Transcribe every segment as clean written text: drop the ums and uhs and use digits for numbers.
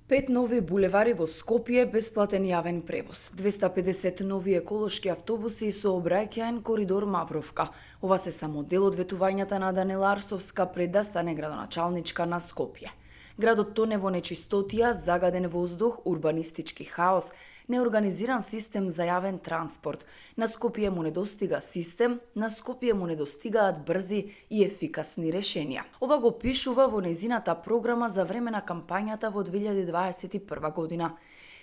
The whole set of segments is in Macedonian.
5 нови булевари во Скопје, бесплатен јавен превоз, 250 нови еколошки автобуси со обраќаен коридор Мавровка. Ова се само дел од ветувањата на Данела Арсовска пред да стане градоначалничка на Скопје. Градот тоне во нечистотија, загаден воздух, урбанистички хаос, неорганизиран систем за јавен транспорт. На Скопје му недостига систем, на Скопје му недостигаат брзи и ефикасни решенија. Ова го пишува во нејзината програма за време на кампањата во 2021 година.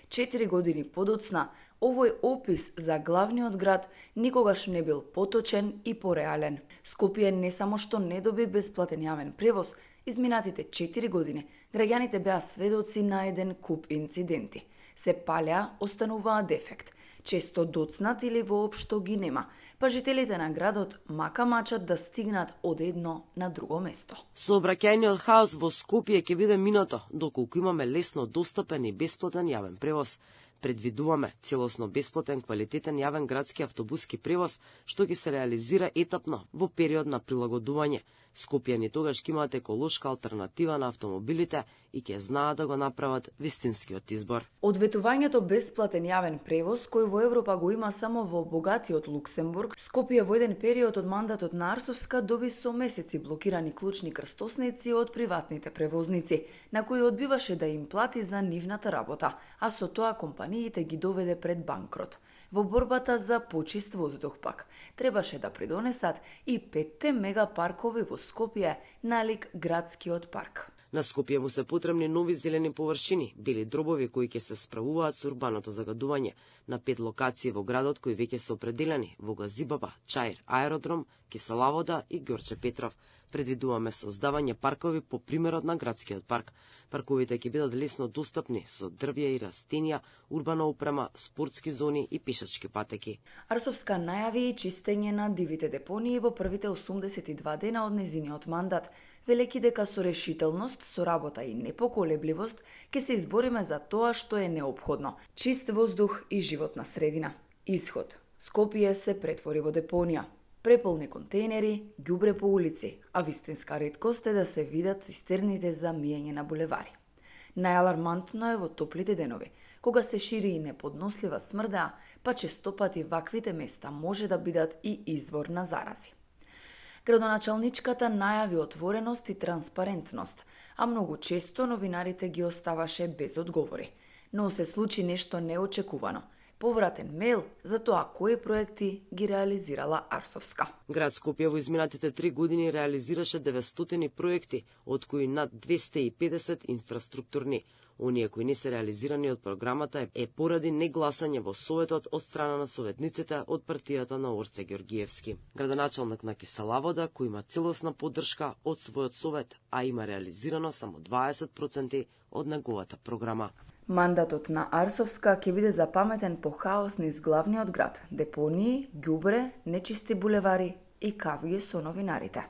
4 години подоцна, овој опис за главниот град никогаш не бил поточен и пореален. Скопје не само што не доби бесплатен јавен превоз, изминатите 4 години граѓаните беа сведоци на еден куп инциденти. Се палеа, остануваа дефект, често доцнат или воопшто ги нема, па жителите на градот мака мачат да стигнат од едно на друго место. Сообраќајниот хаос во Скопје ќе биде минато, доколку имаме лесно достапен и бесплатен јавен превоз. Предвидуваме целосно бесплатен квалитетен јавен градски автобуски превоз, што ќе се реализира етапно во период на прилагодување. Скопјани тогаш ќе имаат еколошка алтернатива на автомобилите и ќе знаат да го направат вистинскиот избор. Од ветувањето бесплатен јавен превоз, кој во Европа го има само во богатиот Луксембург, Скопје во еден период од мандатот на Арсовска доби со месеци блокирани клучни крстосници од приватните превозници, на кои одбиваше да им плати за нивната работа, а со тоа компаниите ги доведе пред банкрот. Во борбата за почист воздух пак, требаше да придонесат и 5 мегапаркови во Скопје налик градскиот парк. На Скопје му се потребни нови зелени површини, бели дробови кои ќе се справуваат со урбаното загадување. На 5 локации во градот кои веќе се определени во Газибаба, Чаир, Аеродром, Киселавода и Ѓорче Петров. Предвидуваме создавање паркови по примерот на градскиот парк. Парковите ќе бидат лесно достапни со дрвја и растенија, урбана опрема, спортски зони и пешачки патеки. Арсовска најави и чистење на дивите депонии во првите 82 дена од незиниот мандат, велики дека со решителност, со работа и непоколебливост ќе се избориме за тоа што е неопходно – чист воздух и животна средина. Исход: Скопје се претвори во депонија. Преполни контейнери, ѓубре по улици, а вистинска реткост е да се видат цистерните за миење на булевари. Најалармантно е во топлите денови, кога се шири и неподнослива смрда, па често пати ваквите места може да бидат и извор на зарази. Градоначалничката најави отвореност и транспарентност, а многу често новинарите ги оставаше без одговори. Но се случи нешто неочекувано. Повратен мејл за тоа кои проекти ги реализирала Арсовска. Град Скопје во изминатите 3 години реализираше 900 проекти, од кои над 250 инфраструктурни. Оние кои не се реализирани од програмата е поради негласање во Советот од страна на советниците од партијата на Орце Ѓоргиевски. Градоначалник на Киселавода, кој има целосна поддршка од својот совет, а има реализирано само 20% од неговата програма. Мандатот на Арсовска ќе биде запаметен по хаос низ главниот град, депонии, ѓубре, нечисти булевари и кавги со новинарите.